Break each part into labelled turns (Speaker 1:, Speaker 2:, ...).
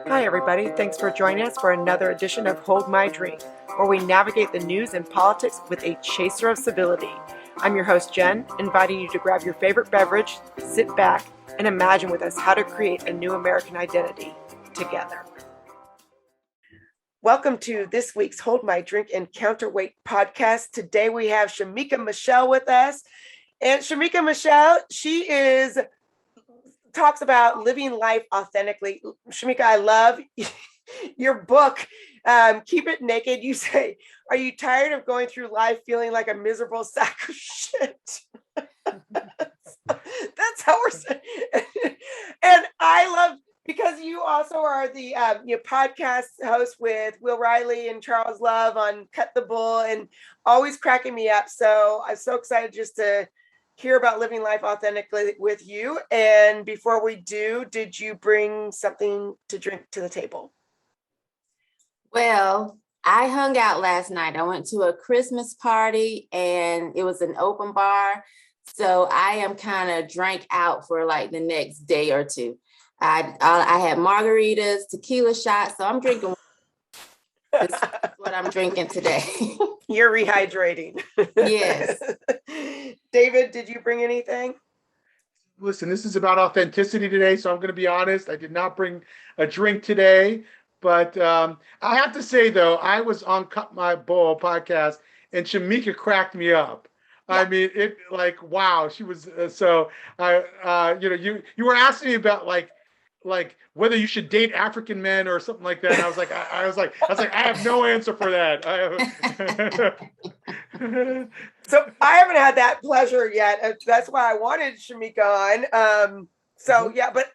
Speaker 1: Hi, everybody. Thanks for joining us for another edition of Hold My Drink, where we navigate the news and politics with a chaser of civility. I'm your host, Jen, inviting you to grab your favorite beverage, sit back, and imagine with us how to create a new American identity together. Welcome to this week's Hold My Drink and Counterweight podcast. Today we have Shemeka Michelle with us. And Shemeka Michelle, she talks about living life authentically. Shemeka, I love your book, Keep It Naked. You say, are you tired of going through life feeling like a miserable sack of shit? That's how we're saying. And I love, because you also are the podcast host with Will Riley and Charles Love on Cut the Bull, and always cracking me up. So I'm so excited just to hear about living life authentically with you. And before we do, did you bring something to drink to the table?
Speaker 2: Well, I hung out last night. I went to a Christmas party and it was an open bar. So I am kind of drank out for like the next day or two. I had margaritas, tequila shots. So I'm drinking. This is what I'm drinking today.
Speaker 1: You're rehydrating.
Speaker 2: Yes.
Speaker 1: David, did you bring anything?
Speaker 3: Listen, this is about authenticity today, so I'm going to be honest. I did not bring a drink today, but I have to say, though, I was on Cut My Bull podcast, and Shemeka cracked me up. Yeah. I mean, it like, wow, she was so. You were asking me about like whether you should date African men or something like that. And I was like, I have no answer for that.
Speaker 1: So I haven't had that pleasure yet. That's why I wanted Shemeka on. Yeah, but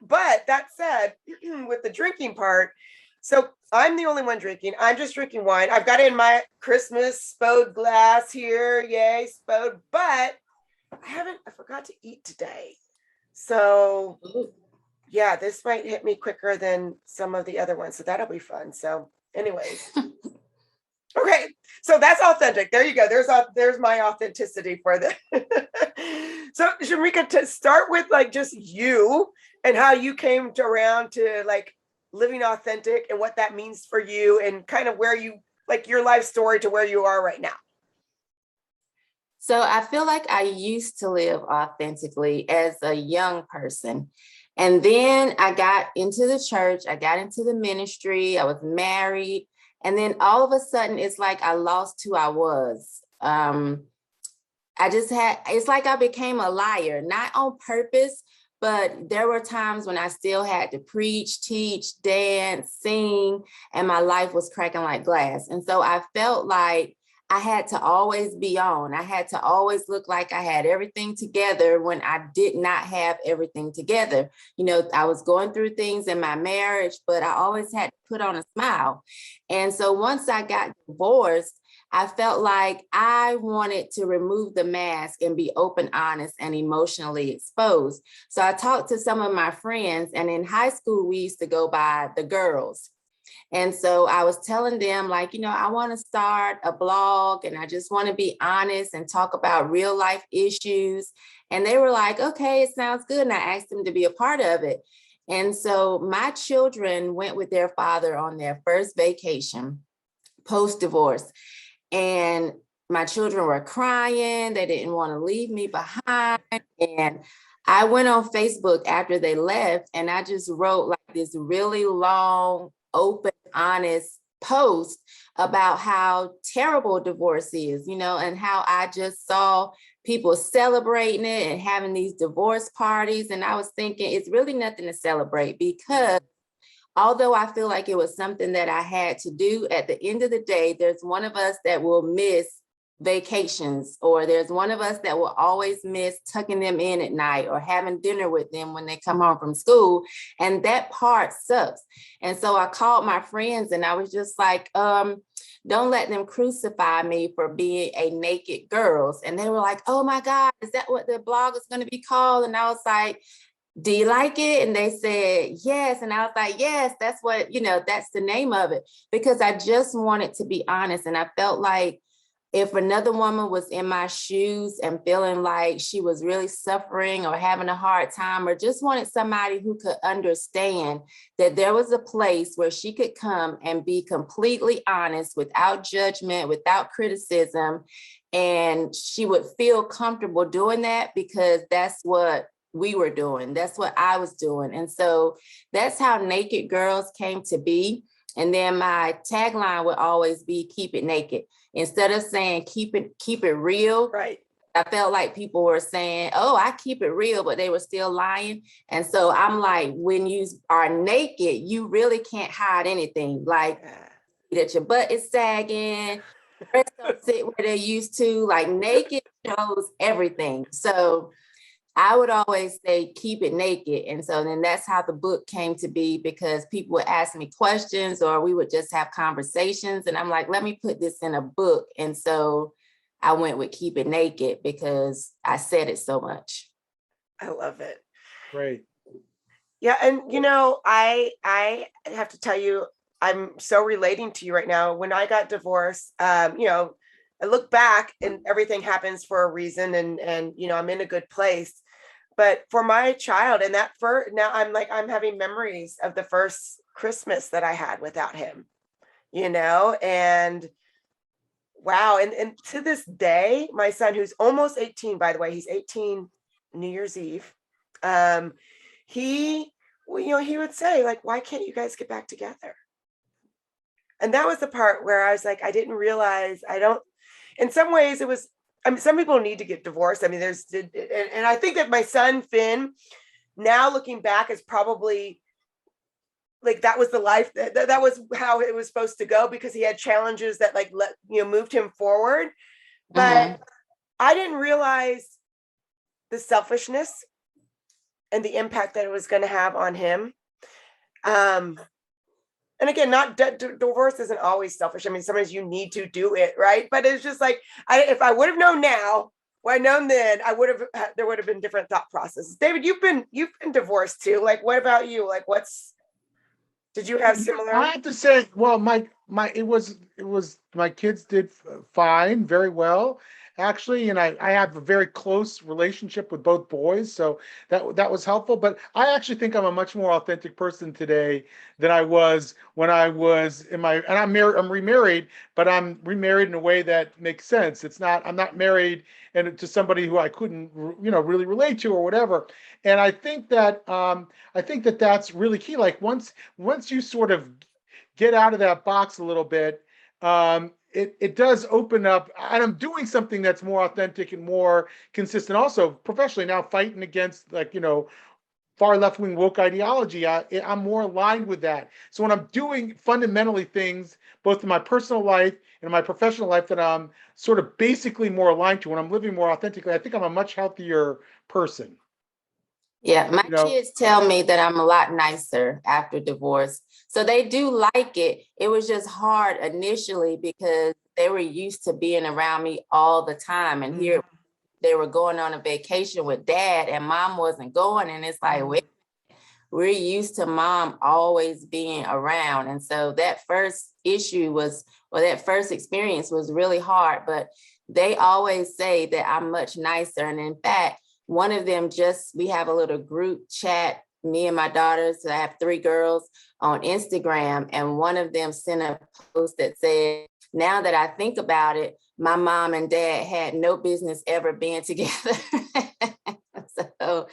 Speaker 1: that said, with the drinking part, so I'm the only one drinking. I'm just drinking wine. I've got it in my Christmas spode glass here. Yay, spode. But I forgot to eat today. So yeah, this might hit me quicker than some of the other ones. So that'll be fun. So anyways. Okay, so that's authentic. There you go. There's my authenticity for that. So Shemeka, to start with, like, just you and how you came around to like living authentic and what that means for you, and kind of where you, like, your life story to where you are right now.
Speaker 2: So I feel like I used to live authentically as a young person. And then I got into the church, I got into the ministry, I was married. And then all of a sudden, it's like I lost who I was. It's like I became a liar, not on purpose, but there were times when I still had to preach, teach, dance, sing, and my life was cracking like glass. And so I felt like I had to always be on. I had to always look like I had everything together when I did not have everything together. You know, I was going through things in my marriage, but I always had to put on a smile. And so once I got divorced, I felt like I wanted to remove the mask and be open, honest, and emotionally exposed. So I talked to some of my friends, and in high school, we used to go by the girls. And so I was telling them, like, I want to start a blog and I just want to be honest and talk about real life issues. And they were like, okay, it sounds good. And I asked them to be a part of it. And so my children went with their father on their first vacation post-divorce. And my children were crying. They didn't want to leave me behind. And I went on Facebook after they left and I just wrote like this really long, open, honest post about how terrible divorce is, and how I just saw people celebrating it and having these divorce parties. And I was thinking it's really nothing to celebrate, because although I feel like it was something that I had to do, at the end of the day, there's one of us that will miss vacations, or there's one of us that will always miss tucking them in at night or having dinner with them when they come home from school. And that part sucks. And so I called my friends and I was just like, don't let them crucify me for being a naked girls. And they were like, oh my God, is that what the blog is going to be called? And I was like, do you like it? And they said, yes. And I was like, yes, that's what, that's the name of it, because I just wanted to be honest. And I felt like if another woman was in my shoes and feeling like she was really suffering or having a hard time, or just wanted somebody who could understand that there was a place where she could come and be completely honest, without judgment, without criticism, and she would feel comfortable doing that, because that's what we were doing. That's what I was doing. And so that's how Naked Girls came to be. And then my tagline would always be keep it naked. Instead of saying keep it real,
Speaker 1: Right.
Speaker 2: I felt like people were saying, oh, I keep it real, but they were still lying. And so I'm like, when you are naked, you really can't hide anything. Like that your butt is sagging, breasts don't sit where they used to. Like naked shows everything. So I would always say, keep it naked. And so then that's how the book came to be, because people would ask me questions or we would just have conversations. And I'm like, let me put this in a book. And so I went with Keep It Naked because I said it so much.
Speaker 1: I love it.
Speaker 3: Great.
Speaker 1: Yeah. And, I have to tell you, I'm so relating to you right now. When I got divorced, I look back and everything happens for a reason, and I'm in a good place. But for my child, and now I'm having memories of the first Christmas that I had without him, and wow. And to this day, my son, who's almost 18, by the way, he's 18 New Year's Eve. He would say, like, why can't you guys get back together? And that was the part where I was like, I didn't realize, in some ways it was, some people need to get divorced. I mean, and I think that my son, Finn, now looking back, is probably like, that was the life that was how it was supposed to go, because he had challenges that moved him forward. But I didn't realize the selfishness and the impact that it was going to have on him. And again, not divorce isn't always selfish. I mean, sometimes you need to do it, right? But it's just like, if I would have known now, or I'd known then, there would have been different thought processes. David, you've been divorced too. Like, what about you? Like, did you have similar?
Speaker 3: I have to say, well, it was my kids did fine, very well, actually, and I have a very close relationship with both boys, so that was helpful. But I actually think I'm a much more authentic person today than I was when I was and I'm remarried, but I'm remarried in a way that makes sense. I'm not married and to somebody who I couldn't really relate to or whatever. And I think that that's really key. Like once you sort of get out of that box a little bit, it does open up, and I'm doing something that's more authentic and more consistent. Also, professionally now, fighting against far left-wing woke ideology, I'm more aligned with that. So when I'm doing fundamentally things, both in my personal life and in my professional life, that I'm sort of basically more aligned to, when I'm living more authentically, I think I'm a much healthier person.
Speaker 2: Yeah, my kids tell me that I'm a lot nicer after divorce. So they do like it. It was just hard initially because they were used to being around me all the time. And here they were going on a vacation with dad and mom wasn't going. And it's like, wait, we're used to mom always being around. And so that first that first experience was really hard. But they always say that I'm much nicer. And in fact, one of them we have a little group chat, me and my daughters, I have 3 girls, on Instagram. And one of them sent a post that said, now that I think about it, my mom and dad had no business ever being together. So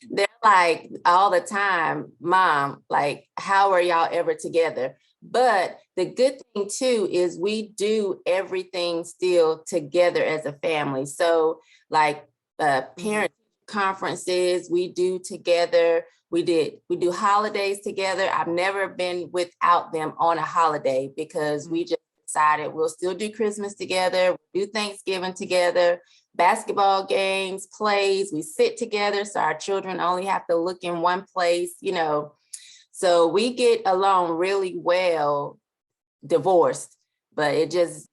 Speaker 2: they're like all the time, Mom, like, how are y'all ever together? But the good thing too is we do everything still together as a family. So like parent conferences we do together. We do holidays together. I've never been without them on a holiday because we just decided we'll still do Christmas together, do Thanksgiving together, basketball games, plays, we sit together. So our children only have to look in one place, So we get along really well divorced, but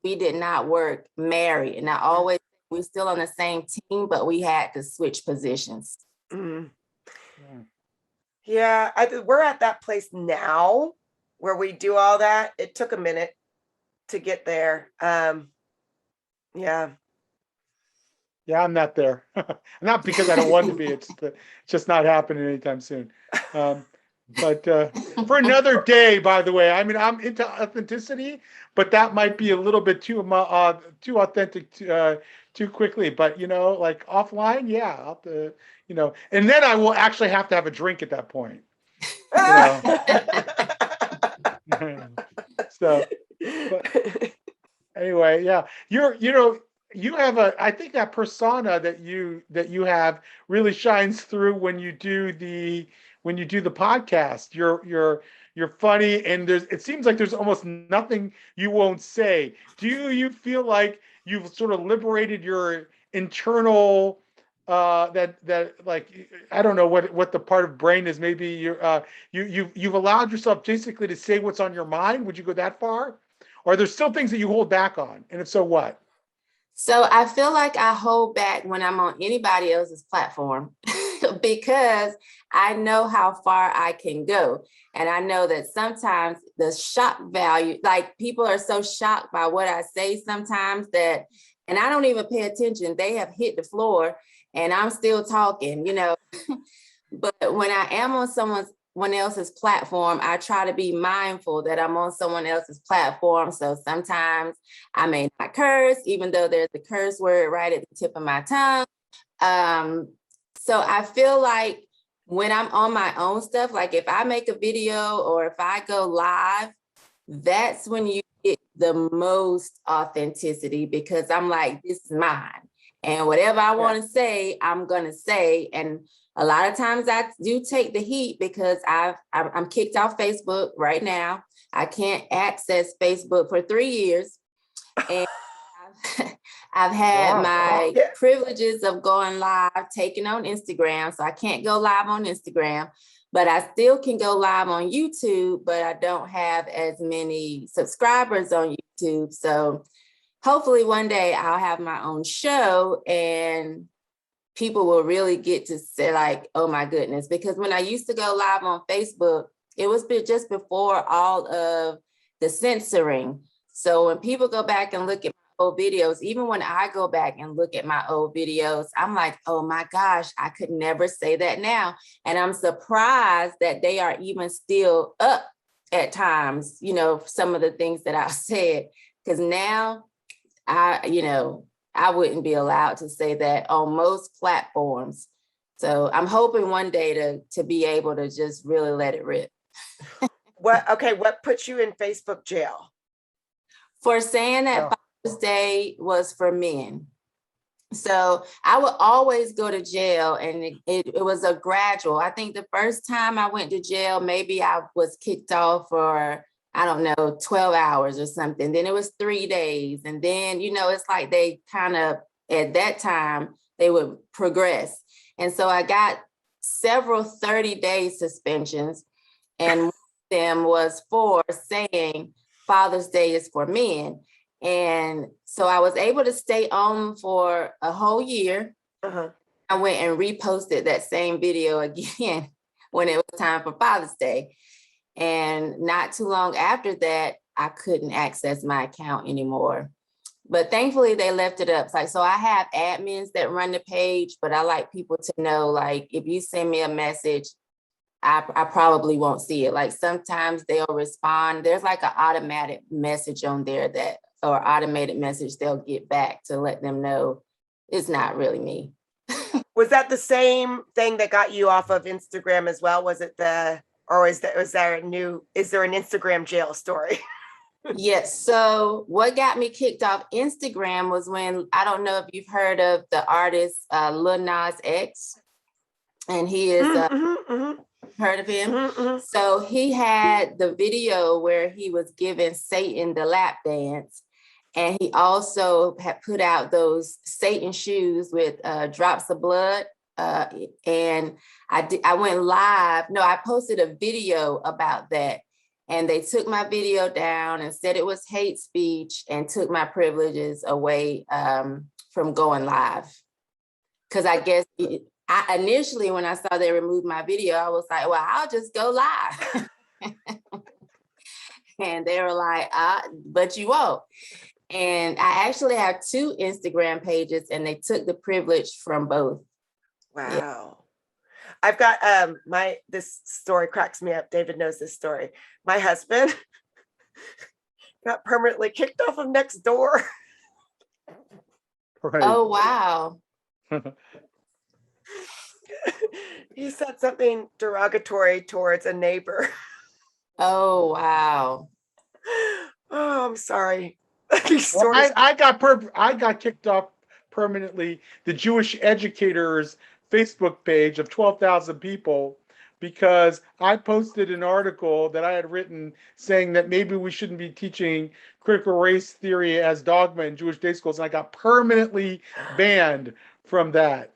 Speaker 2: we did not work married. And we're still on the same team, but we had to switch positions.
Speaker 1: Mm. Yeah, we're at that place now where we do all that. It took a minute to get there. Yeah.
Speaker 3: Yeah, I'm not there. Not because I don't want to be. It's just not happening anytime soon. Um, but for another day, by the way. I mean, I'm into authenticity, but that might be a little bit too authentic too quickly. But like offline, yeah, I'll have to, and then I will actually have to have a drink at that point. You know. So, but anyway, yeah, you have I think that persona that you have really shines through when you do the podcast. You're funny, and it seems like there's almost nothing you won't say. Do you feel like you've sort of liberated your internal that like, I don't know what the part of brain is, maybe you've allowed yourself basically to say what's on your mind? Would you go that far? Or are there still things that you hold back on? And if so, what?
Speaker 2: So I feel like I hold back when I'm on anybody else's platform because I know how far I can go. And I know that sometimes the shock value, like people are so shocked by what I say sometimes and I don't even pay attention. They have hit the floor and I'm still talking, But when I am on someone else's platform, I try to be mindful that I'm on someone else's platform. So sometimes I may not curse, even though there's a curse word right at the tip of my tongue. So I feel like when I'm on my own stuff, like if I make a video or if I go live, that's when you get the most authenticity, because I'm like, this is mine. And whatever I want to say, I'm going to say. And a lot of times I do take the heat because I'm kicked off Facebook right now. I can't access Facebook for 3 years. And I've had my privileges of going live, taken on Instagram. So I can't go live on Instagram, but I still can go live on YouTube, but I don't have as many subscribers on YouTube. So hopefully one day I'll have my own show and people will really get to say like, oh my goodness, because when I used to go live on Facebook, it was just before all of the censoring. So when people go back and look at my old videos, even when I go back and look at my old videos, I'm like, oh my gosh, I could never say that now. And I'm surprised that they are even still up at times, some of the things that I've said, because now I wouldn't be allowed to say that on most platforms. So I'm hoping one day to be able to just really let it rip.
Speaker 1: What put you in Facebook jail?
Speaker 2: For saying that Father's Day was for men. So I would always go to jail, and it was a gradual. I think the first time I went to jail, maybe I was kicked off for, I don't know, 12 hours or something. Then it was 3 days. And then, it's like they kind of, at that time, they would progress. And so I got several 30-day suspensions. And one of them was for saying Father's Day is for men. And so I was able to stay on for a whole year.
Speaker 1: Uh-huh.
Speaker 2: I went and reposted that same video again when it was time for Father's Day. And not too long after that, I couldn't access my account anymore. But thankfully, they left it up. So I have admins that run the page, but I like people to know, like, if you send me a message, I probably won't see it. Like sometimes they'll respond. There's like an automatic message on there or automated message they'll get back to let them know it's not really me.
Speaker 1: Was that the same thing that got you off of Instagram as well? Was it or is there an Instagram jail story?
Speaker 2: Yes. So what got me kicked off Instagram was when, I don't know if you've heard of the artist Lil Nas X, and he is heard of him. So he had the video where he was giving Satan the lap dance. And he also had put out those Satan shoes with drops of blood. And I went live. No, I posted a video about that. And they took my video down and said it was hate speech and took my privileges away from going live. Because I guess initially when I saw they removed my video, I was like, well, I'll just go live. And they were like, but you won't. And I actually have 2 Instagram pages, and they took the privilege from both.
Speaker 1: Wow.
Speaker 2: Yeah.
Speaker 1: I've got this story cracks me up. David knows this story. My husband got permanently kicked off of Nextdoor.
Speaker 3: Right.
Speaker 2: Oh, wow.
Speaker 1: He said something derogatory towards a neighbor.
Speaker 2: Oh, wow.
Speaker 1: Oh, I'm sorry. These
Speaker 3: Well,
Speaker 1: stories.
Speaker 3: I got kicked off permanently the Jewish Educators Facebook page of 12,000 people because I posted an article that I had written saying that maybe we shouldn't be teaching critical race theory as dogma in Jewish day schools, and I got permanently banned from that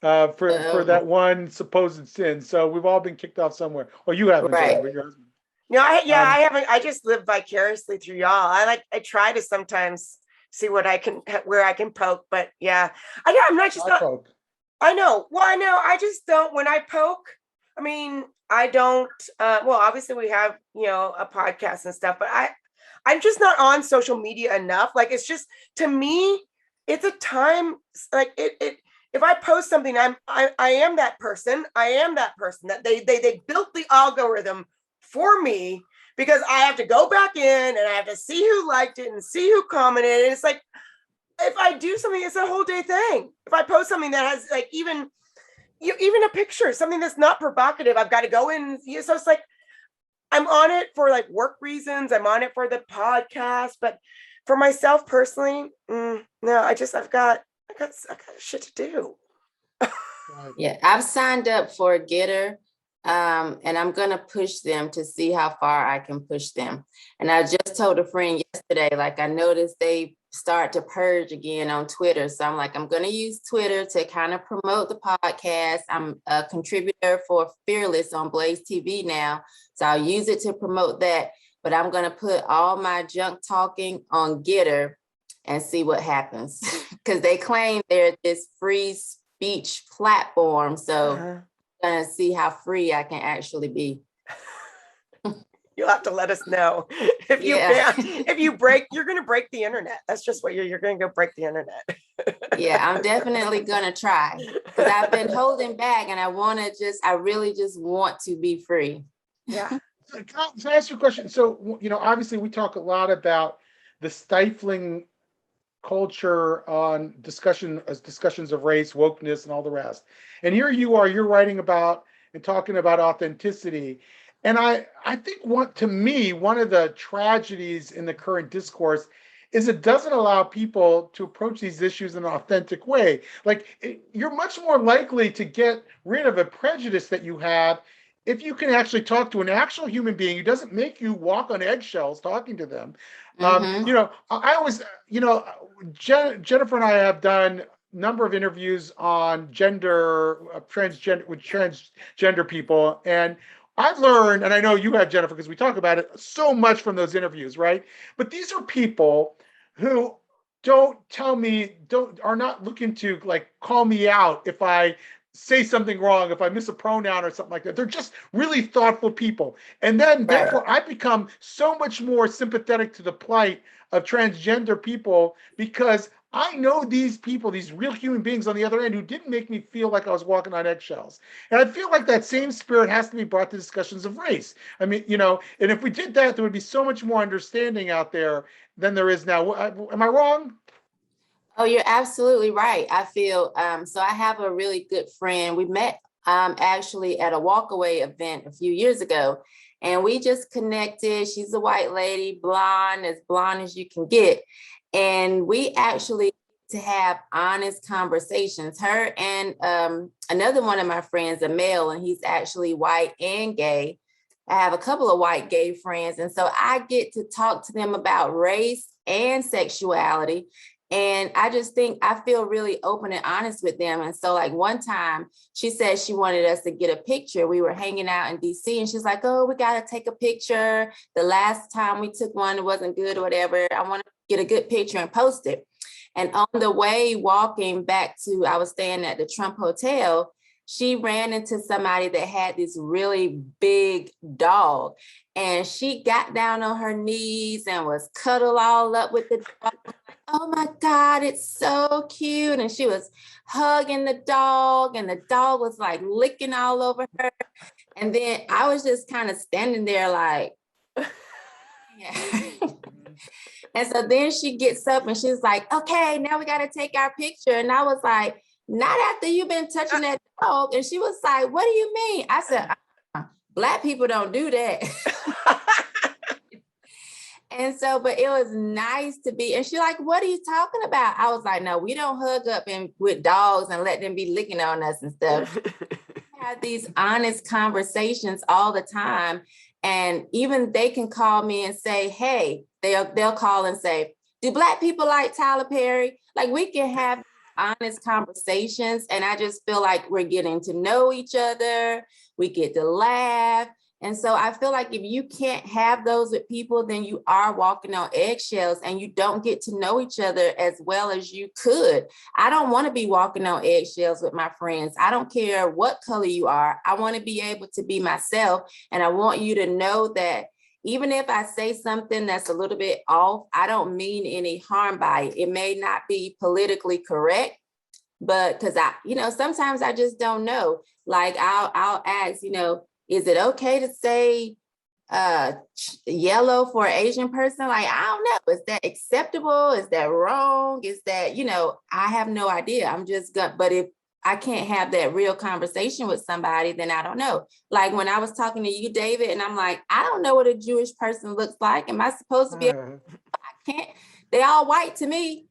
Speaker 3: for that one supposed sin. So we've all been kicked off somewhere. Well, you haven't,
Speaker 2: Right.
Speaker 3: but your husband.
Speaker 1: No, I haven't. I just live vicariously through y'all. I try to sometimes see what I can, where I can poke, but yeah, I'm not just not.
Speaker 3: Poke.
Speaker 1: I know. Well, I know. I just don't. When I poke, I mean, I don't. Well, obviously we have a podcast and stuff, but I'm just not on social media enough. Like it's just to me, it's a time. Like it. If I post something, I am that person. I am that person that they built the algorithm for me because I have to go back in and I have to see who liked it and see who commented. And it's like, if I do something, it's a whole day thing. If I post something that has like even a picture, something that's not provocative, I've got to go in. So it's like, I'm on it for like work reasons. I'm on it for the podcast, but for myself personally, no, I've got shit to do.
Speaker 2: Yeah, I've signed up for Getter, and I'm gonna push them to see how far I can push them. And I just told a friend yesterday, like I noticed they start to purge again on Twitter. So I'm like, I'm gonna use Twitter to kind of promote the podcast. I'm a contributor for Fearless on Blaze TV now, so I'll use it to promote that. But I'm gonna put all my junk talking on Getter and see what happens because they claim they're this free speech platform. So I'm gonna see how free I can actually be.
Speaker 1: You'll have to let us know if you if you break, you're gonna break the internet. That's just what you're gonna go break the internet.
Speaker 2: Yeah, I'm definitely gonna try because I've been holding back and I really just want to be free.
Speaker 1: Yeah.
Speaker 3: Can I ask you a question? So, obviously we talk a lot about the stifling culture on discussions of race, wokeness, and all the rest. And here you're writing about and talking about authenticity. And I think one of the tragedies in the current discourse is it doesn't allow people to approach these issues in an authentic way. Like you're much more likely to get rid of a prejudice that you have if you can actually talk to an actual human being who doesn't make you walk on eggshells talking to them. I always, Jennifer and I have done a number of interviews on transgender people. And I've learned, and I know you have, Jennifer, because we talk about it so much from those interviews, right? But these are people who are not looking to like call me out if I say something wrong, if I miss a pronoun or something like that. They're just really thoughtful people. And then therefore I become so much more sympathetic to the plight of transgender people because I know these people, these real human beings on the other end who didn't make me feel like I was walking on eggshells. And I feel like that same spirit has to be brought to discussions of race. I mean, and if we did that, there would be so much more understanding out there than there is now. Am I wrong?
Speaker 2: Oh, you're absolutely right. I feel, so I have a really good friend. We met actually at a walkaway event a few years ago, and we just connected. She's a white lady, blonde as you can get. And we actually to have honest conversations. Her and another one of my friends, a male, and he's actually white and gay. I have a couple of white gay friends. And so I get to talk to them about race and sexuality. And I just think I feel really open and honest with them. And so like one time she said she wanted us to get a picture. We were hanging out in DC and she's like, oh, we got to take a picture. The last time we took one, it wasn't good or whatever. I want to get a good picture and post it. And on the way walking back I was staying at the Trump Hotel, she ran into somebody that had this really big dog, and she got down on her knees and was cuddled all up with the dog. Oh my God, it's so cute. And she was hugging the dog, and the dog was like licking all over her. And then I was just kind of standing there like, yeah. And so then she gets up and she's like, okay, now we got to take our picture. And I was like, not after you've been touching that dog. And she was like, what do you mean? I said, Black people don't do that. And so, but it was nice to be, and she's like, what are you talking about? I was like, no, we don't hug up and with dogs and let them be licking on us and stuff. Have these honest conversations all the time. And even they can call me and say, hey, they'll call and say, do Black people like Tyler Perry? Like, we can have honest conversations. And I just feel like we're getting to know each other. We get to laugh. And so I feel like if you can't have those with people, then you are walking on eggshells and you don't get to know each other as well as you could. I don't want to be walking on eggshells with my friends. I don't care what color you are. I want to be able to be myself. And I want you to know that even if I say something that's a little bit off, I don't mean any harm by it. It may not be politically correct, but because sometimes I just don't know. Like I'll ask, is it okay to say yellow for an Asian person? Like, I don't know. Is that acceptable? Is that wrong? Is that, I have no idea. I'm just gonna, but if I can't have that real conversation with somebody, then I don't know. Like when I was talking to you, David, and I'm like, I don't know what a Jewish person looks like. Am I supposed to be? I can't. They all white to me.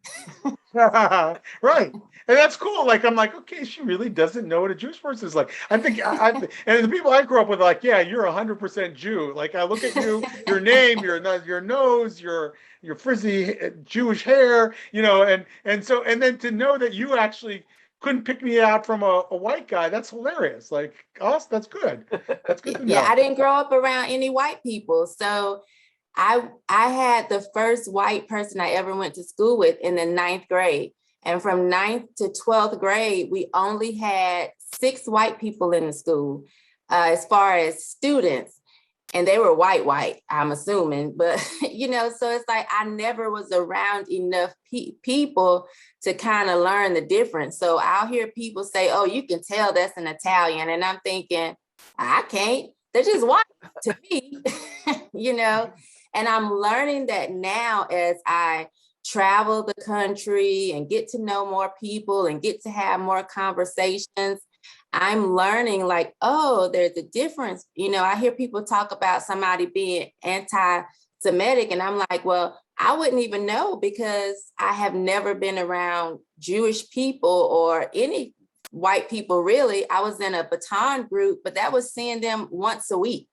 Speaker 3: Right. And that's cool. Like, I'm like, okay, she really doesn't know what a Jewish person is like. I think, and the people I grew up with are like, yeah, you're 100% Jew. Like, I look at you, your name, your nose, your frizzy Jewish hair, and so, and then to know that you actually couldn't pick me out from a white guy, that's hilarious. Like, us, that's good. That's good to know.
Speaker 2: Yeah, I didn't grow up around any white people. So I had the first white person I ever went to school with in the 9th grade. And from 9th to 12th grade, we only had 6 white people in the school as far as students. And they were white, I'm assuming. But, so it's like I never was around enough people to kind of learn the difference. So I'll hear people say, oh, you can tell that's an Italian. And I'm thinking, I can't. They're just white to me, And I'm learning that now as I travel the country and get to know more people and get to have more conversations. I'm learning like, oh, there's a difference. I hear people talk about somebody being anti-Semitic, and I'm like, well, I wouldn't even know because I have never been around Jewish people or any white people, really. I was in a baton group, but that was seeing them once a week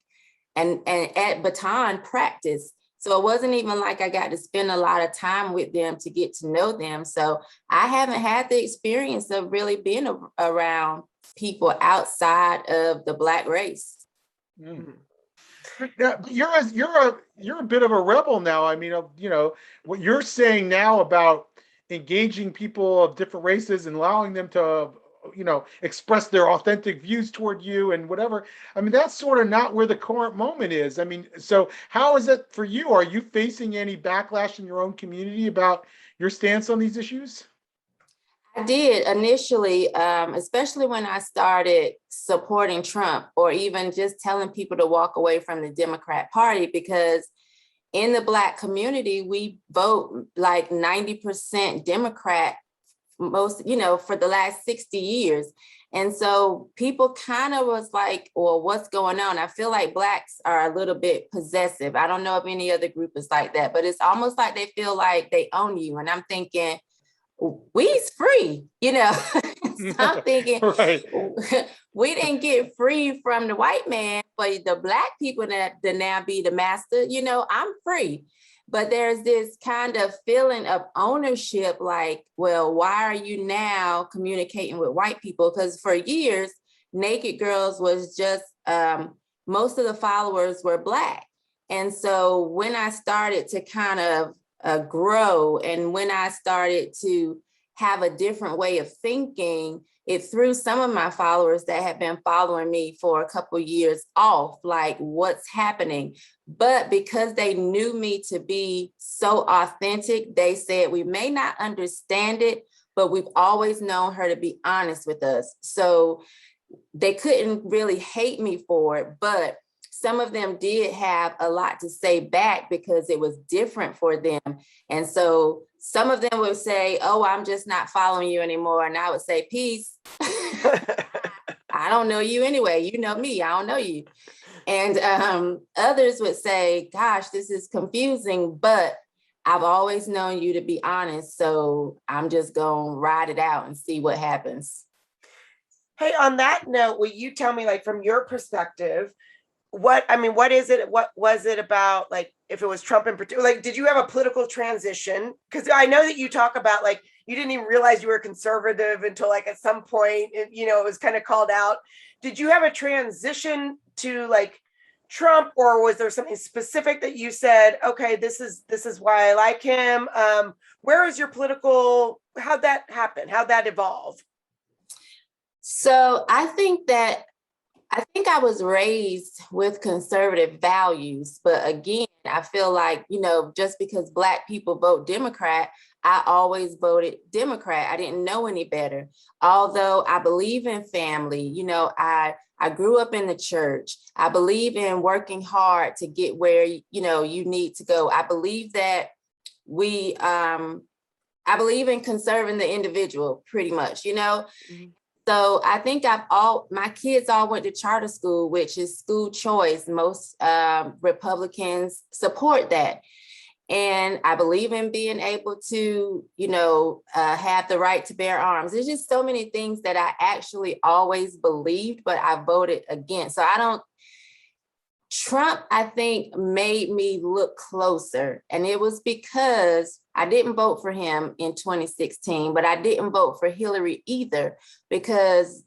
Speaker 2: and at baton practice. So it wasn't even like I got to spend a lot of time with them to get to know them. So I haven't had the experience of really being around people outside of the Black race.
Speaker 3: Mm. Now, you're a bit of a rebel now. I mean, what you're saying now about engaging people of different races and allowing them to express their authentic views toward you and whatever. I mean, that's sort of not where the current moment is. I mean, so how is it for you? Are you facing any backlash in your own community about your stance on these issues?
Speaker 2: I did initially, especially when I started supporting Trump or even just telling people to walk away from the Democrat Party, because in the Black community, we vote like 90% Democrat most, for the last 60 years. And so people kind of was like, well, what's going on? I feel like Blacks are a little bit possessive. I don't know if any other group is like that, but it's almost like they feel like they own you. And I'm thinking, we's free, So I'm thinking,
Speaker 3: right.
Speaker 2: We didn't get free from the white man, but the Black people that now be the master, I'm free. But there's this kind of feeling of ownership, like, well, why are you now communicating with white people? Because for years, Naked Girls was just, most of the followers were Black. And so when I started to kind of grow and when I started to have a different way of thinking, it threw some of my followers that had been following me for a couple years off, like what's happening. But because they knew me to be so authentic, they said, we may not understand it, but we've always known her to be honest with us. So they couldn't really hate me for it, but some of them did have a lot to say back because it was different for them. And so some of them would say, oh, I'm just not following you anymore. And I would say, peace. I don't know you anyway. You know me, I don't know you. And others would say, gosh, this is confusing, but I've always known you to be honest. So I'm just going to ride it out and see what happens.
Speaker 1: Hey, on that note, will you tell me, like, from your perspective, what is it? What was it about? Like, if it was Trump in particular, like, did you have a political transition? Because I know that you talk about, like, you didn't even realize you were conservative until, like, at some point, it was kind of called out. Did you have a transition to, like, Trump, or was there something specific that you said, okay, this is why I like him? Where is your political, how'd that happen? How'd that evolve?
Speaker 2: So I think I was raised with conservative values, but again, I feel like, just because Black people vote Democrat, I always voted Democrat. I didn't know any better. Although I believe in family, I grew up in the church. I believe in working hard to get where, you need to go. I believe that I believe in conserving the individual pretty much, Mm-hmm. So I think my kids all went to charter school, which is school choice. Most Republicans support that. And I believe in being able to, have the right to bear arms. There's just so many things that I actually always believed, but I voted against. So Trump, I think, made me look closer. And it was because I didn't vote for him in 2016, but I didn't vote for Hillary either, because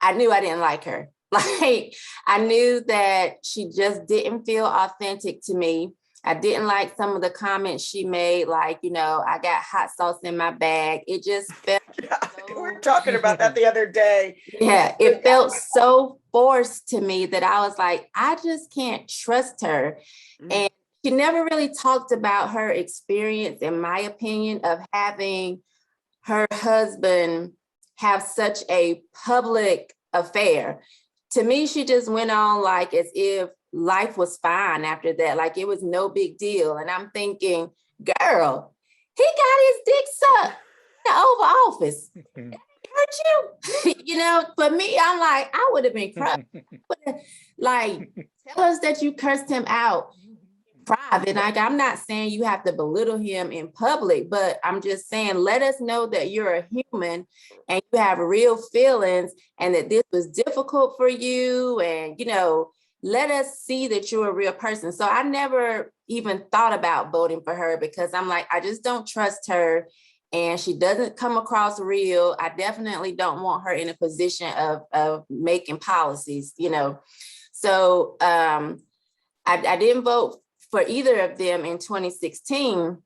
Speaker 2: I knew I didn't like her. Like, I knew that she just didn't feel authentic to me. I didn't like some of the comments she made, like, I got hot sauce in my bag. It just felt
Speaker 1: we were talking about that the other day.
Speaker 2: Yeah, it felt so forced to me that I was like, I just can't trust her. Mm-hmm. And she never really talked about her experience, in my opinion, of having her husband have such a public affair. To me, she just went on like as if life was fine after that, like it was no big deal. And I'm thinking, girl, he got his dick sucked in the Oval Office. Hurt you? For me, I'm like, I would have been crushed. Like, tell us that you cursed him out private. Like, I'm not saying you have to belittle him in public, but I'm just saying, let us know that you're a human and you have real feelings and that this was difficult for you. And, let us see that you're a real person. So I never even thought about voting for her because I'm like, I just don't trust her. And she doesn't come across real. I definitely don't want her in a position of making policies, So I didn't vote for either of them in 2016.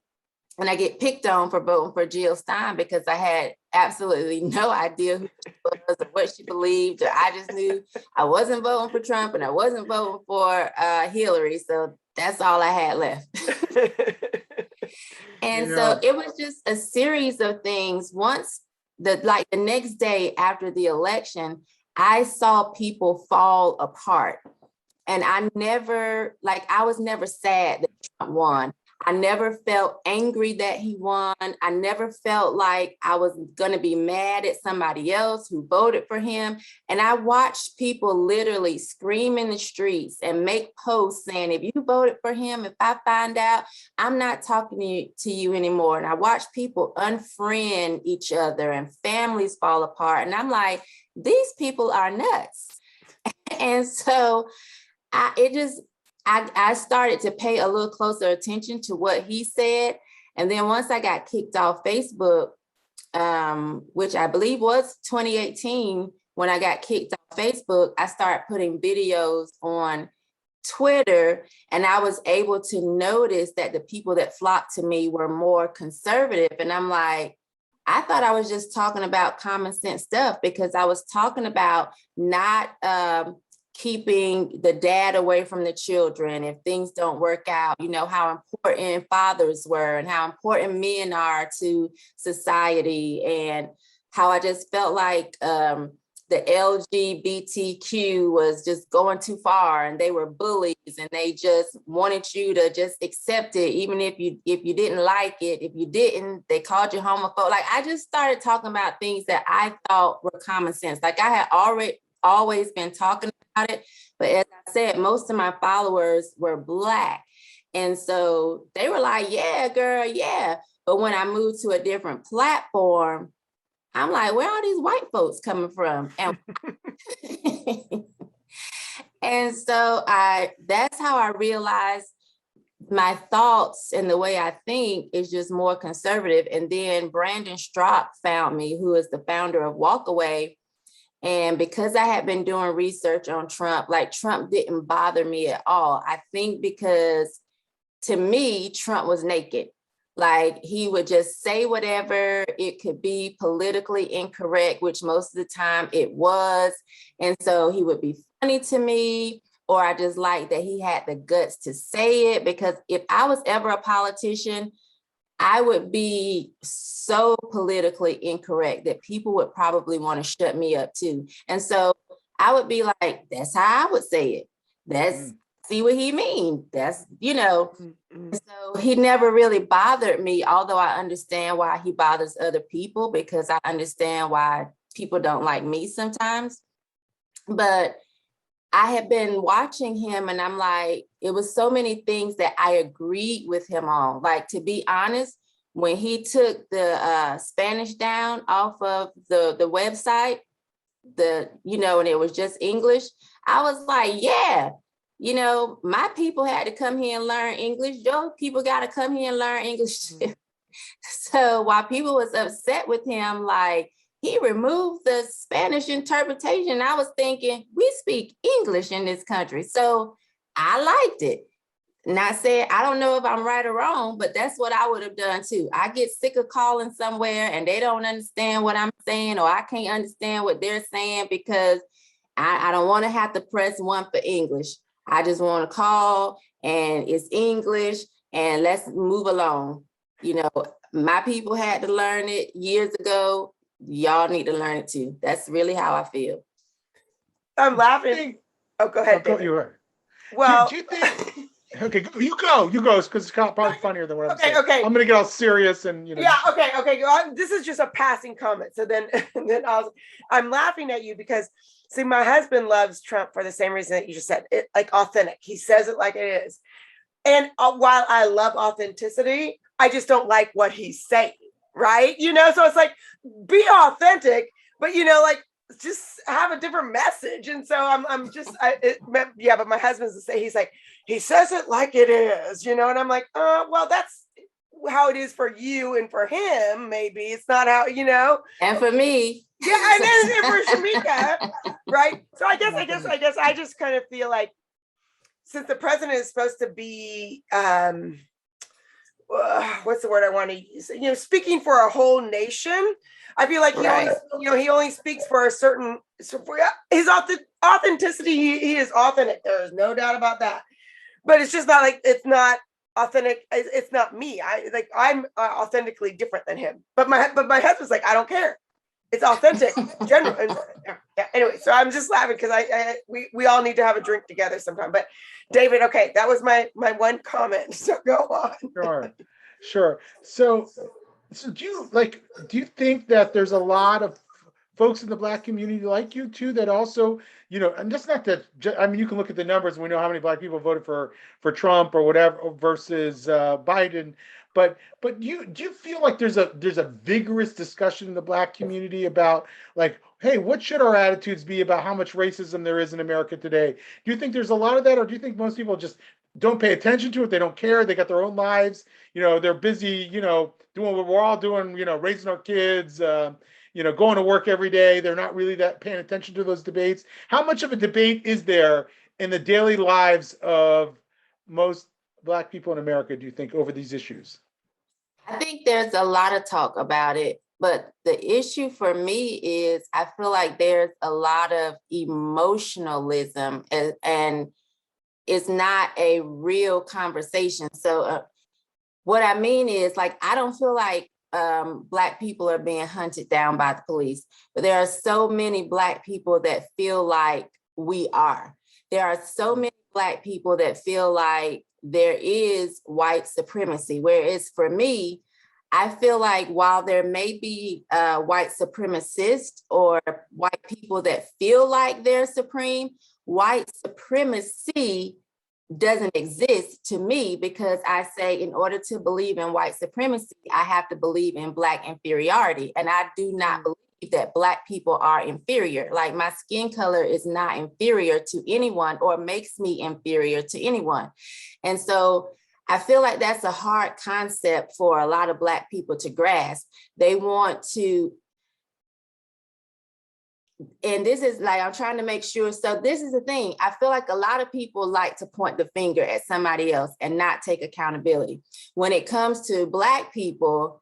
Speaker 2: And I get picked on for voting for Jill Stein because I had absolutely no idea who she was or what she believed. Or I just knew I wasn't voting for Trump and I wasn't voting for Hillary. So that's all I had left. And so it was just a series of things. Once the next day after the election, I saw people fall apart. And I was never sad that Trump won. I never felt angry that he won. I never felt like I was going to be mad at somebody else who voted for him. And I watched people literally scream in the streets and make posts saying, if you voted for him, if I find out, I'm not talking to you anymore. And I watched people unfriend each other and families fall apart. And I'm like, these people are nuts. And so I started to pay a little closer attention to what he said. And then once I got kicked off Facebook, which I believe was 2018, when I got kicked off Facebook, I started putting videos on Twitter, and I was able to notice that the people that flocked to me were more conservative. And I'm like, I thought I was just talking about common sense stuff because I was talking about not keeping the dad away from the children if things don't work out, how important fathers were and how important men are to society, and how I just felt like the LGBTQ was just going too far and they were bullies and they just wanted you to just accept it, even if you didn't like it. If you didn't, they called you homophobe. Like, I just started talking about things that I thought were common sense. Like, I had always been talking about it, but as I said, most of my followers were Black. And so they were like, yeah, girl, yeah. But when I moved to a different platform, I'm like, where are these white folks coming from? And, and so that's how I realized my thoughts and the way I think is just more conservative. And then Brandon Strock found me, who is the founder of Walkaway. And because I had been doing research on Trump, like, Trump didn't bother me at all. I think because to me, Trump was naked. Like, he would just say whatever. It could be politically incorrect, which most of the time it was. And so he would be funny to me, or I just like that he had the guts to say it, because if I was ever a politician, I would be so politically incorrect that people would probably want to shut me up too. And so I would be like, that's how I would say it. That's see what he mean. That's, So he never really bothered me, although I understand why he bothers other people, because I understand why people don't like me sometimes. But I had been watching him and I'm like, it was so many things that I agreed with him on. Like, to be honest, when he took the Spanish down off of the website, and it was just English, I was like, yeah, my people had to come here and learn English. Your people got to come here and learn English too. So while people was upset with him, like, he removed the Spanish interpretation, I was thinking, we speak English in this country. So I liked it. Not saying, I don't know if I'm right or wrong, but that's what I would have done too. I get sick of calling somewhere and they don't understand what I'm saying, or I can't understand what they're saying, because I don't want to have to press 1 for English. I just want to call and it's English and let's move along. My people had to learn it years ago. Y'all need to learn it too. That's really how I feel.
Speaker 1: I'm laughing. Oh, go ahead.
Speaker 3: Go, you are.
Speaker 1: Well,
Speaker 3: do you think? Okay, you go, because it's probably funnier than what I'm saying.
Speaker 1: Okay.
Speaker 3: I'm gonna get all serious and
Speaker 1: Yeah. Okay. This is just a passing comment. So then I'm laughing at you because, see, my husband loves Trump for the same reason that you just said. It, like, authentic. He says it like it is. And while I love authenticity, I just don't like what he's saying. Right. So it's like, be authentic, but like, just have a different message. And so I'm just, but my husband's to say, he's like, he says it like it is, and I'm like, well, that's how it is for you and for him. Maybe it's not how,
Speaker 2: And for me.
Speaker 1: Yeah. And then for Shemeka. Right. So I guess I just kind of feel like, since the president is supposed to be, what's the word I want to use? Speaking for a whole nation. I feel like he only speaks for a certain, for his authenticity. He is authentic. There is no doubt about that. But it's just not like, it's not authentic. It's not me. I'm authentically different than him. But my husband's like, I don't care. It's authentic, general. Yeah. Anyway, so I'm just laughing because we all need to have a drink together sometime. But David, okay, that was my one comment. So go on.
Speaker 3: Sure. So do you think that there's a lot of folks in the Black community like you too that also, and just not that, I mean, you can look at the numbers and we know how many Black people voted for Trump or whatever versus Biden. But do you feel like there's a vigorous discussion in the Black community about, like, hey, what should our attitudes be about how much racism there is in America today? Do you think there's a lot of that, or do you think most people just don't pay attention to it? They don't care. They got their own lives. They're busy, doing what we're all doing, raising our kids, going to work every day. They're not really that paying attention to those debates. How much of a debate is there in the daily lives of most Black people in America, do you think, over these issues?
Speaker 2: I think there's a lot of talk about it, But the issue for me is I feel like there's a lot of emotionalism and it's not a real conversation. So what I mean is, like, I don't feel like Black people are being hunted down by the police, but there are so many Black people that feel like we are. There are so many Black people that feel like there is white supremacy, whereas for me, I feel like while there may be white supremacists or white people that feel like they're supreme, white supremacy doesn't exist to me, because I say in order to believe in white supremacy, I have to believe in Black inferiority. And I do not believe that Black people are inferior. Like, my skin color is not inferior to anyone or makes me inferior to anyone. And so I feel like that's a hard concept for a lot of Black people to grasp. They want to, and this is like, I'm trying to make sure. So this is the thing. I feel like a lot of people like to point the finger at somebody else and not take accountability. When it comes to Black people,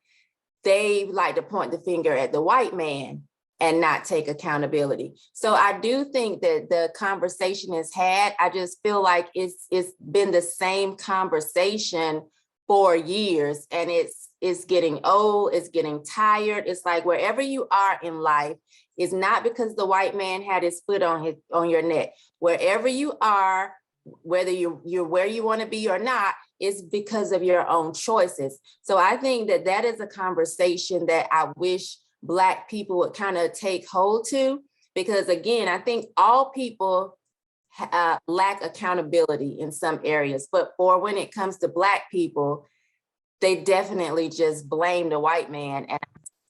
Speaker 2: they like to point the finger at the white man and not take accountability. So I do think that the conversation is had. I just feel like it's been the same conversation for years, and it's getting old, it's getting tired. It's like wherever you are in life, it's not because the white man had his foot on your neck. Wherever you are, whether you're where you want to be or not, it's because of your own choices. So I think that is a conversation that I wish Black people would kind of take hold to, because again, I think all people lack accountability in some areas, but for when it comes to Black people, they definitely just blame the white man. And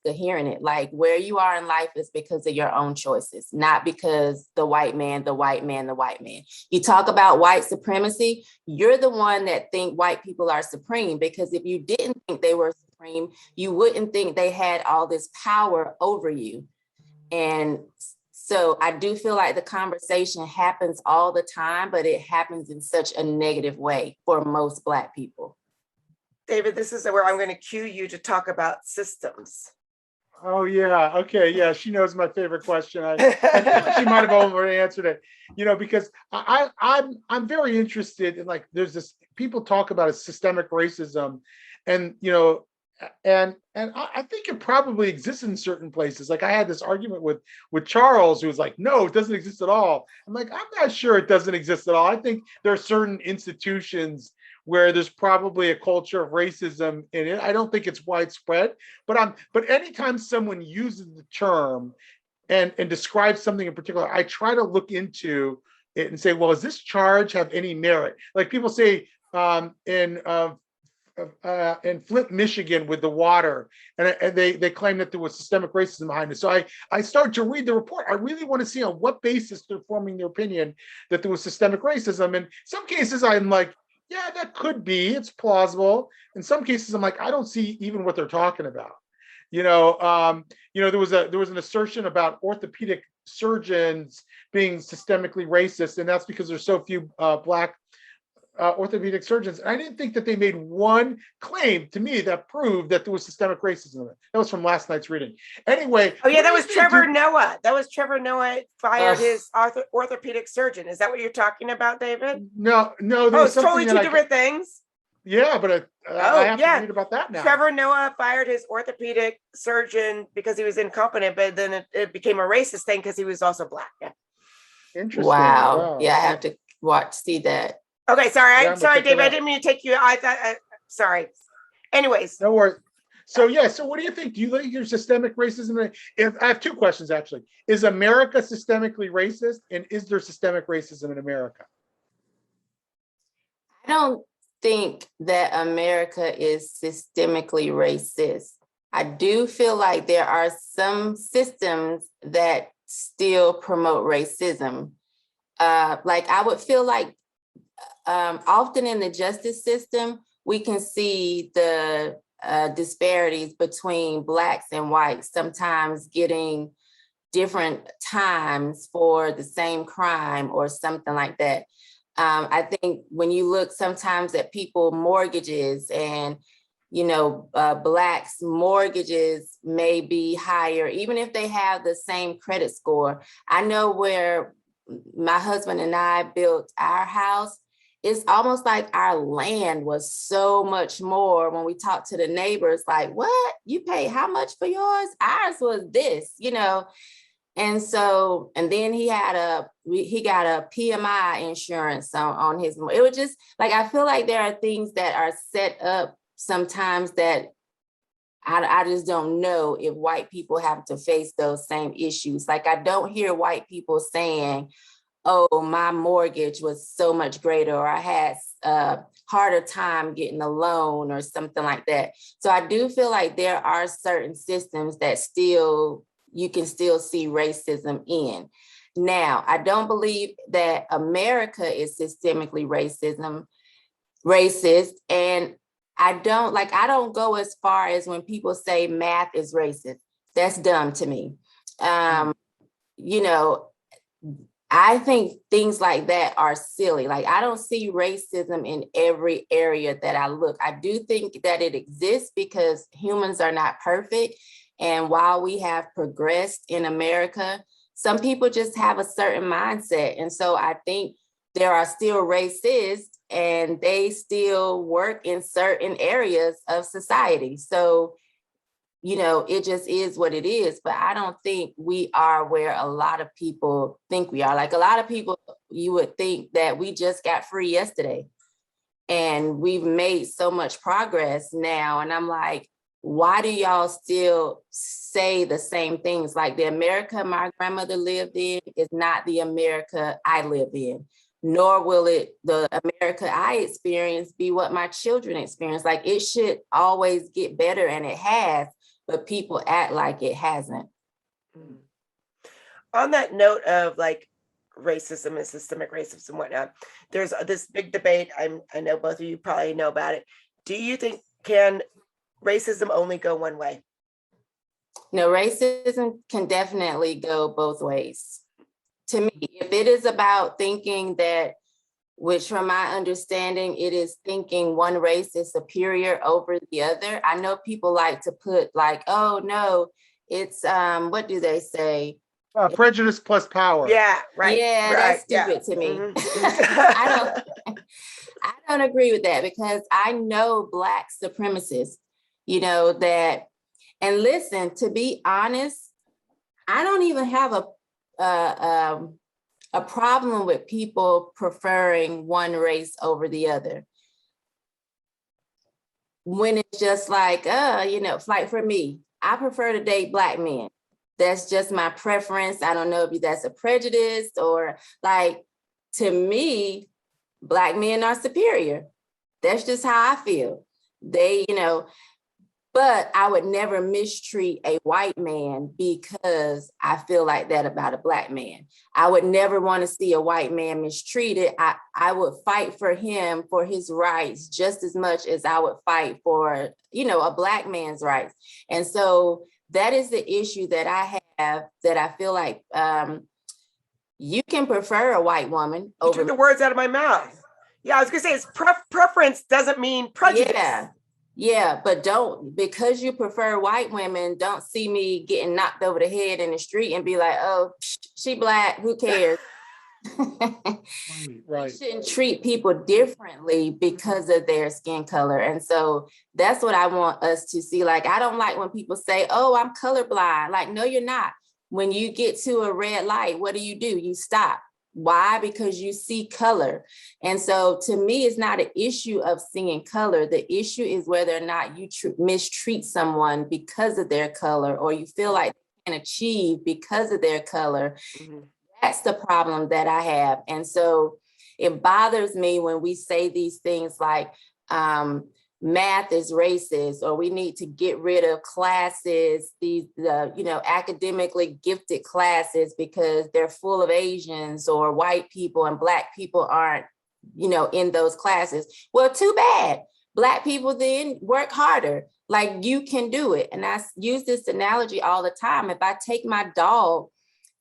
Speaker 2: I'm hearing it, like, where you are in life is because of your own choices, not because the white man. You talk about white supremacy, you're the one that think white people are supreme, because if you didn't think they were supreme, you wouldn't think they had all this power over you. And so I do feel like the conversation happens all the time, but it happens in such a negative way for most Black people.
Speaker 1: David, this is where I'm going to cue you to talk about systems.
Speaker 3: Oh yeah, okay, yeah. She knows my favorite question. I feel like she might have already answered it. Because I'm very interested in, like, there's this, people talk about a systemic racism, and and I think it probably exists in certain places. Like, I had this argument with Charles, who was like, no, it doesn't exist at all. I'm like, I'm not sure it doesn't exist at all. I think there are certain institutions where there's probably a culture of racism in it. I don't think it's widespread, but anytime someone uses the term and describes something in particular, I try to look into it and say, well, does this charge have any merit? Like people say in Flint, Michigan, with the water, and they claim that there was systemic racism behind it. So I started to read the report. I really want to see on what basis they're forming their opinion that there was systemic racism. In some cases, I'm like, yeah, that could be. It's plausible. In some cases, I'm like, I don't see even what they're talking about. There was an assertion about orthopedic surgeons being systemically racist, and that's because there's so few Black orthopedic surgeons. And I didn't think that they made one claim to me that proved that there was systemic racism. That was from last night's reading. Anyway.
Speaker 1: Oh yeah, that was Trevor Noah. That was Trevor Noah fired his orthopedic surgeon. Is that what you're talking about, David?
Speaker 3: No.
Speaker 1: It's totally two different things.
Speaker 3: Yeah, but I have to read about that now.
Speaker 1: Trevor Noah fired his orthopedic surgeon because he was incompetent, but then it became a racist thing because he was also Black. Yeah.
Speaker 3: Interesting.
Speaker 2: Wow. Yeah, I have to see that.
Speaker 1: Okay, sorry. Sorry, David. I didn't mean to take you. I thought. Sorry. Anyways.
Speaker 3: No worries. So what do you think? Do you think there's systemic racism? I have two questions, actually. Is America systemically racist, and is there systemic racism in America?
Speaker 2: I don't think that America is systemically racist. I do feel like there are some systems that still promote racism. Like, I would feel like often in the justice system, we can see the disparities between Blacks and whites, sometimes getting different times for the same crime or something like that. I think when you look sometimes at people mortgages and Blacks' mortgages may be higher, even if they have the same credit score. I know where my husband and I built our house, it's almost like our land was so much more. When we talked to the neighbors, like, what? You pay how much for yours? Ours was this, And so, and then he got a PMI insurance on his, it was just like, I feel like there are things that are set up sometimes that I just don't know if white people have to face those same issues. Like, I don't hear white people saying, oh, my mortgage was so much greater, or I had a harder time getting a loan or something like that. So I do feel like there are certain systems that you can still see racism in. Now, I don't believe that America is systemically racist. And I don't go as far as when people say math is racist. That's dumb to me. I think things like that are silly. Like, I don't see racism in every area that I look. I do think that it exists because humans are not perfect. And while we have progressed in America, some people just have a certain mindset. And so I think there are still racists and they still work in certain areas of society. So, it just is what it is. But I don't think we are where a lot of people think we are. Like, a lot of people, you would think that we just got free yesterday and we've made so much progress now. And I'm like, why do y'all still say the same things? Like, the America my grandmother lived in is not the America I live in, nor will the America I experience be what my children experience. Like, it should always get better, and it has, but people act like it hasn't.
Speaker 1: On that note of like racism and systemic racism and whatnot, there's this big debate. I know both of you probably know about it. Do you think can racism only go one way?
Speaker 2: No, racism can definitely go both ways. To me, if it is about thinking that, which from my understanding, it is thinking one race is superior over the other. I know people like to put like, oh no, it's what do they say?
Speaker 3: Prejudice plus power.
Speaker 1: Yeah, right.
Speaker 2: Yeah,
Speaker 1: right,
Speaker 2: that's stupid to me.
Speaker 1: Mm-hmm.
Speaker 2: I don't agree with that, because I know Black supremacists, that, and listen, to be honest, I don't even have a problem with people preferring one race over the other. When it's just like, like for me, I prefer to date Black men. That's just my preference. I don't know if that's a prejudice or like, to me, Black men are superior. That's just how I feel. They, but I would never mistreat a white man because I feel like that about a Black man. I would never want to see a white man mistreated. I would fight for him, for his rights, just as much as I would fight for, a Black man's rights. And so that is the issue that I have, that I feel like you can prefer a white woman over.
Speaker 1: You took the words out of my mouth. Yeah, I was gonna say it's preference doesn't mean prejudice.
Speaker 2: Yeah, but because you prefer white women, don't see me getting knocked over the head in the street and be like, oh, she Black, who cares?
Speaker 3: Right.
Speaker 2: You shouldn't treat people differently because of their skin color. And so that's what I want us to see. Like, I don't like when people say, oh, I'm colorblind. Like, no, you're not. When you get to a red light, what do? You stop. Why? Because you see color. And so to me, it's not an issue of seeing color. The issue is whether or not you mistreat someone because of their color, or you feel like they can achieve because of their color. Mm-hmm. That's the problem that I have. And so it bothers me when we say these things like, math is racist, or we need to get rid of classes, these, academically gifted classes, because they're full of Asians or white people, and Black people aren't, in those classes. Well, too bad. Black people then work harder. Like, you can do it. And I use this analogy all the time. If I take my dog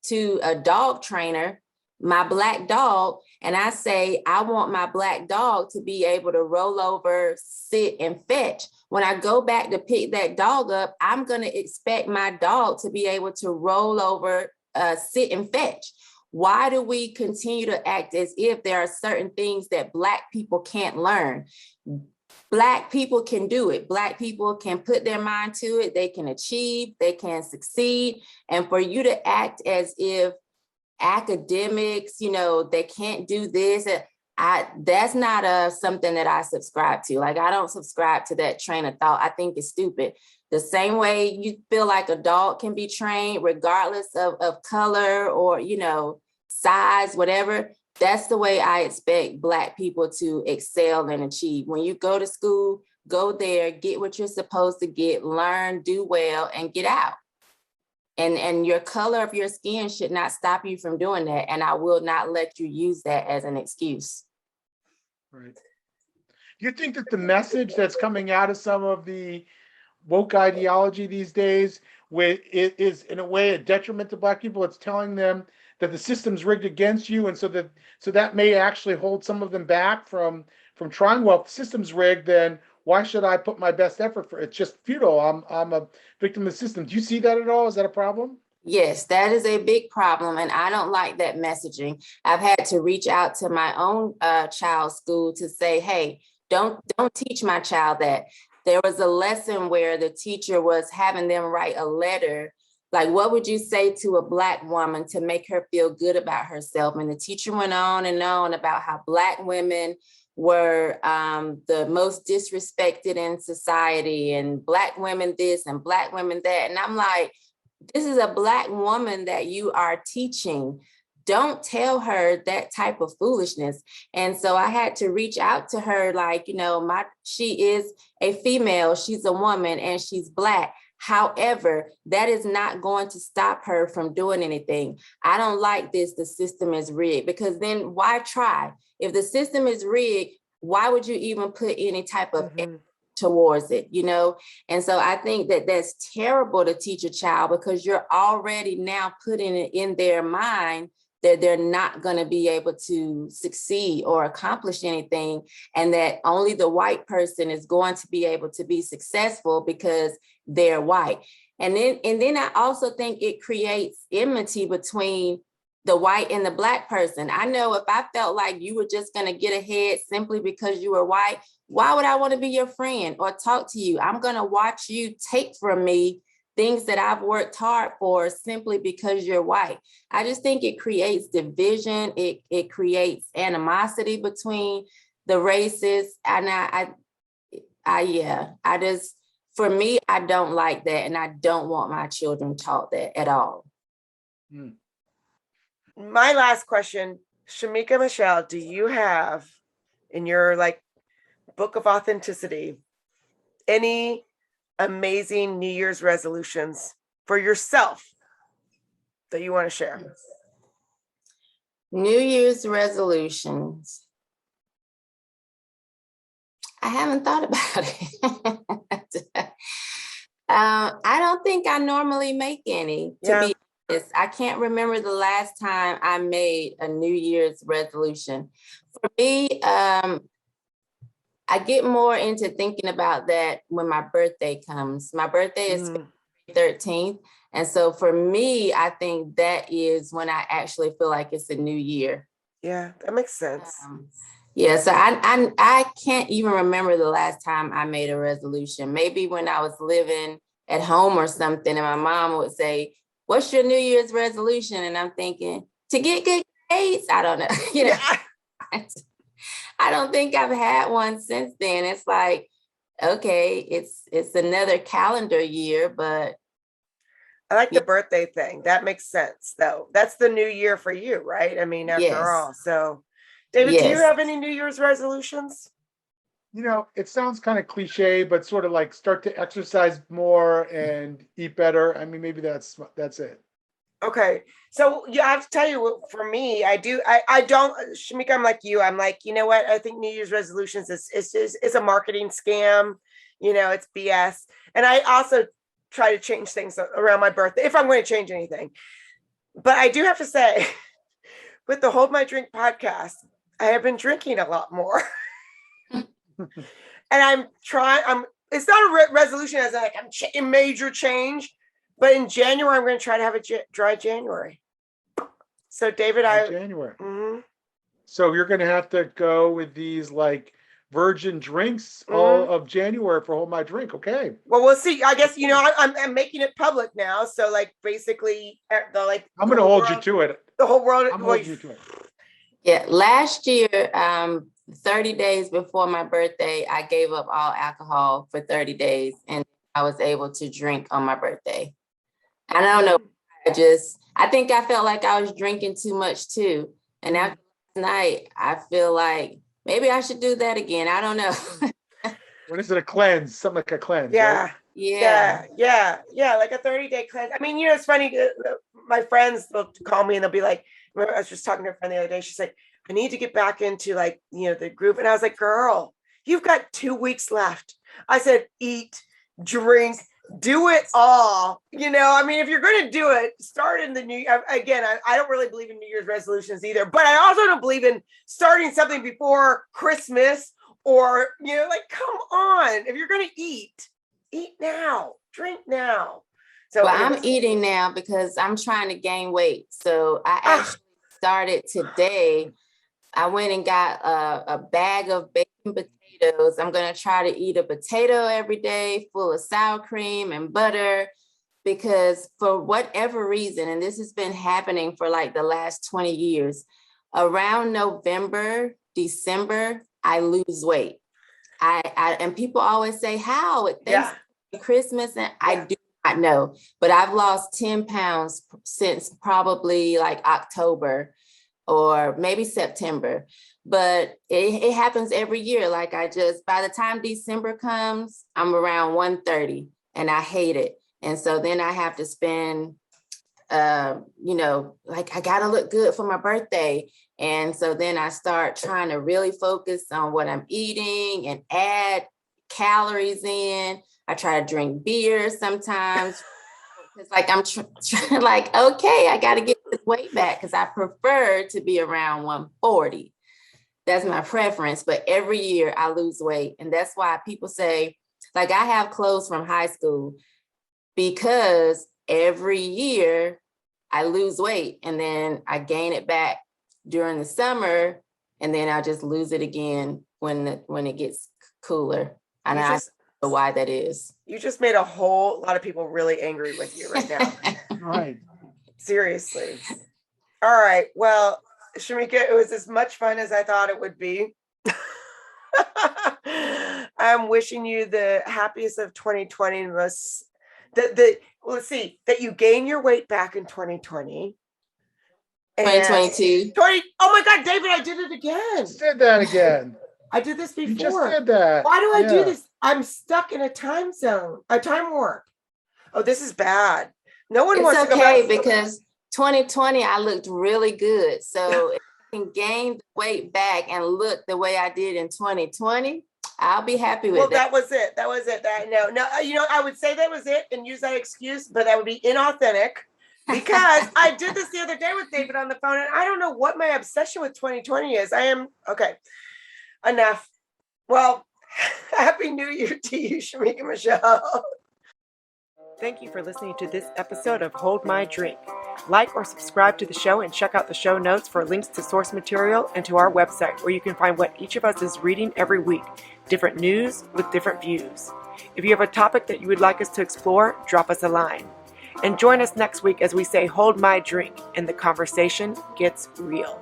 Speaker 2: to a dog trainer, my Black dog, and I say, I want my Black dog to be able to roll over, sit, and fetch. When I go back to pick that dog up, I'm going to expect my dog to be able to roll over, sit, and fetch. Why do we continue to act as if there are certain things that Black people can't learn? Black people can do it. Black people can put their mind to it. They can achieve, they can succeed. And for you to act as if academics, they can't do this, that's not something that I subscribe to. Like, I don't subscribe to that train of thought. I think it's stupid. The same way you feel like a dog can be trained regardless of color or, size, whatever. That's the way I expect Black people to excel and achieve. When you go to school, go there, get what you're supposed to get, learn, do well, and get out. And your color of your skin should not stop you from doing that. And I will not let you use that as an excuse.
Speaker 3: Right. Do you think that the message that's coming out of some of the woke ideology these days is in a way a detriment to Black people? It's telling them that the system's rigged against you, and so that may actually hold some of them back from trying. Well, if the system's rigged, then why should I put my best effort for it? It's just futile. I'm a victim of the system. Do you see that at all? Is that a problem?
Speaker 2: Yes, that is a big problem, and I don't like that messaging. I've had to reach out to my own child's school to say, hey, don't teach my child that. There was a lesson where the teacher was having them write a letter. Like, what would you say to a Black woman to make her feel good about herself? And the teacher went on and on about how Black women were the most disrespected in society, and Black women this and Black women that. And I'm like, this is a Black woman that you are teaching. Don't tell her that type of foolishness. And so I had to reach out to her, like, she is a female, she's a woman, and she's Black. However, that is not going to stop her from doing anything. I don't like this. The system is rigged, because then why try? If the system is rigged, why would you even put any type of effort towards it, And so I think that that's terrible to teach a child, because you're already now putting it in their mind that they're not going to be able to succeed or accomplish anything, and that only the white person is going to be able to be successful because they're white. And then I also think it creates enmity between the white and the Black person. I know if I felt like you were just going to get ahead simply because you were white, why would I want to be your friend or talk to you? I'm going to watch you take from me things that I've worked hard for simply because you're white. I just think it creates division. It creates animosity between the races. And for me, I don't like that. And I don't want my children taught that at all.
Speaker 1: My last question, Shemeka Michelle, do you have in your book of authenticity any amazing New Year's resolutions for yourself that you want to share?
Speaker 2: New Year's resolutions. I haven't thought about it. I don't think I normally make any, to be honest. I can't remember the last time I made a New Year's resolution. For me, I get more into thinking about that when my birthday comes. My birthday is February 13th. And so for me, I think that is when I actually feel like it's a new year.
Speaker 1: Yeah, that makes sense.
Speaker 2: So I can't even remember the last time I made a resolution. Maybe when I was living at home or something, and my mom would say, what's your New Year's resolution? And I'm thinking, to get good grades. I don't know. I don't think I've had one since then. It's like, okay, it's another calendar year, but.
Speaker 1: I like the birthday thing. That makes sense, though. That's the new year for you, right? I mean, after all. So, David, do you have any New Year's resolutions?
Speaker 3: It sounds kind of cliche, but sort of like start to exercise more and eat better. I mean, maybe that's it.
Speaker 1: Okay. So I have to tell you, for me, I don't, Shemeka, I'm like you. I'm like, you know what? I think New Year's resolutions is a marketing scam. It's BS. And I also try to change things around my birthday if I'm going to change anything. But I do have to say, with the Hold My Drink podcast, I have been drinking a lot more. And it's not a resolution as like a major change, but in January, I'm going to try to have a dry January. So David,
Speaker 3: January.
Speaker 1: Mm-hmm.
Speaker 3: So you're going to have to go with these like virgin drinks all of January for Hold My Drink. Okay.
Speaker 1: Well, we'll see. I guess, I'm making it public now. So like basically
Speaker 3: I'm going to hold you to it.
Speaker 1: The whole world.
Speaker 3: I'm holding you to it.
Speaker 2: Yeah. Last year, 30 days before my birthday, I gave up all alcohol for 30 days and I was able to drink on my birthday. I don't know. I think I felt like I was drinking too much too. And after last night, I feel like maybe I should do that again. I don't know.
Speaker 3: What is it? A cleanse? Something like a cleanse.
Speaker 1: Yeah.
Speaker 3: Right?
Speaker 1: Yeah. Like a 30-day cleanse. I mean, it's funny. My friends will call me and they'll be like, I was just talking to a friend the other day. She's like, I need to get back into like, the group. And I was like, girl, you've got 2 weeks left. I said, eat, drink, do it all. I mean, if you're going to do it, start in the new year. Again, I don't really believe in New Year's resolutions either, but I also don't believe in starting something before Christmas or, like, come on. If you're going to eat now, drink now. So
Speaker 2: I'm eating now because I'm trying to gain weight. So I actually started today. I went and got a bag of baked potatoes. I'm going to try to eat a potato every day full of sour cream and butter because for whatever reason, and this has been happening for like the last 20 years, around November, December, I lose weight. And people always say, how? It Thanksgiving, Christmas, and I do not know, but I've lost 10 pounds since probably like October or maybe September, but it happens every year. Like by the time December comes, I'm around 130 and I hate it. And so then I have to spend, like I got to look good for my birthday. And so then I start trying to really focus on what I'm eating and add calories in. I try to drink beer sometimes. It's like I'm like, okay, I got to get this weight back because I prefer to be around 140. That's my preference. But every year I lose weight. And that's why people say, like, I have clothes from high school because every year I lose weight and then I gain it back during the summer. And then I just lose it again when it gets cooler. And I don't know why that is.
Speaker 1: You just made a whole lot of people really angry with you right now.
Speaker 3: Right.
Speaker 1: Seriously. All right. Well, Shemeka, it was as much fun as I thought it would be. I'm wishing you the happiest of 2020 and let's see that you gain your weight back in 2020.
Speaker 2: 2022.
Speaker 1: Oh my God, David, I did it again.
Speaker 3: Did that again.
Speaker 1: I did this before.
Speaker 3: You just did that.
Speaker 1: Why do I do this? I'm stuck in a time warp. Oh, this is bad. No one wants to go back.
Speaker 2: It's okay because 2020, I looked really good. So if I can gain the weight back and look the way I did in 2020, I'll be happy with it.
Speaker 1: Well, that was it. I would say that was it and use that excuse, but that would be inauthentic because I did this the other day with David on the phone and I don't know what my obsession with 2020 is. Okay. Enough. Well, Happy New Year to you, Shemeka Michelle. Thank you for listening to this episode of Hold My Drink. Like or subscribe to the show and check out the show notes for links to source material and to our website where you can find what each of us is reading every week, different news with different views. If you have a topic that you would like us to explore, drop us a line. And join us next week as we say Hold My Drink and the conversation gets real.